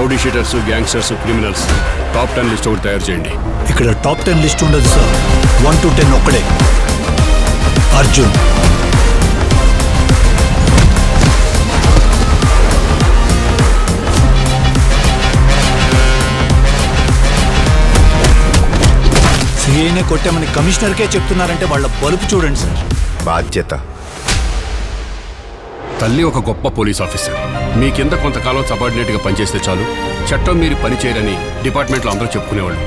Rowdy sheeters, gangsters, criminals top 10 list ఒకటి తయారు చేయండి. ఇక్కడ టాప్ 10 లిస్ట్ ఉండదు సార్. 1 to 10 ఒక్కడే. అర్జున్, సిఐనే కొట్టామని కమిషనర్కే చెప్తున్నారంటే వాళ్ళ బలుపు చూడండి సార్. బాధ్యత. తల్లి ఒక గొప్ప పోలీస్ ఆఫీసర్. మీ కింద కొంతకాలం సబార్డినేట్గా పనిచేస్తే చాలు, చట్టం మీరు పని చేయరని డిపార్ట్మెంట్లో అందరూ చెప్పుకునేవాళ్ళు.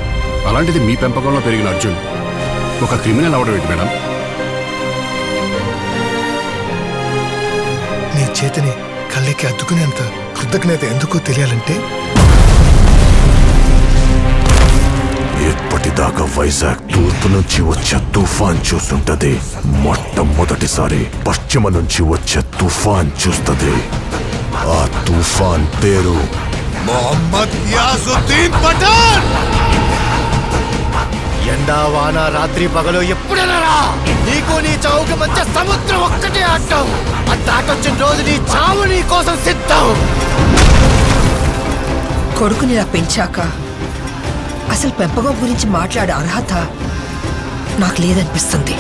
అలాంటిది మీ పెంపకంలో పెరిగిన అర్జున్ ఒక క్రిమినల్ అవడం ఏంటి మేడం? నీ చేతిని కళ్ళకి అద్దుకునేంత కృతజ్ఞత ఎందుకో తెలియాలంటే ఇప్పటిదాకా వైజాగ్ తూర్పు నుంచి వచ్చే తుఫాన్ చూస్తుంటది. మొట్టమొదటిసారి పశ్చిమ నుంచి వచ్చే తుఫాన్ చూస్తుంది. ఆ తుఫాన్ పేరు మొహమ్మద్ యాజుద్దీన్ పఠాన్. ఎండా వాన రాత్రి పగలు ఎప్పుడెలా నీకు నీ చావుకి మధ్య సముద్రం ఒక్కటే అడ్డం. ఆ దాటొచ్చిన రోజు నీ చావు నీ కోసం సిద్ధం. కొడుకుని ఇలా పెంచాక అసలు పెంపకం గురించి మాట్లాడే అర్హత నాకు లేదనిపిస్తుంది.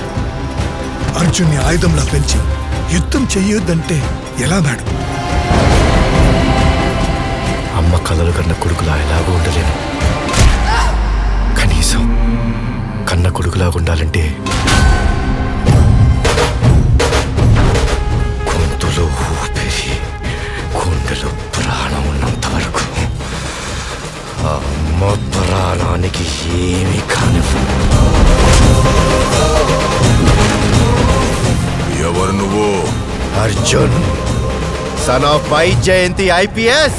అర్జున్ని ఆయుధంలా పెంచి యుద్ధం చెయ్యొద్దంటే ఎలా మేడం? అమ్మ కలలు కన్న కొడుకులా ఎలాగో ఉండలేను. కనీసం కన్న కొడుకులాగా ఉండాలంటే గొంతులో ఊపిరి, గుండెలో ప్రాణం ఉన్నంత వరకు ఆ అమ్మ ప్రాణానికి ఏమీ కానివ్వు. ఎవరు నువ్వు? Arjun, son of Y Jayanthi IPS.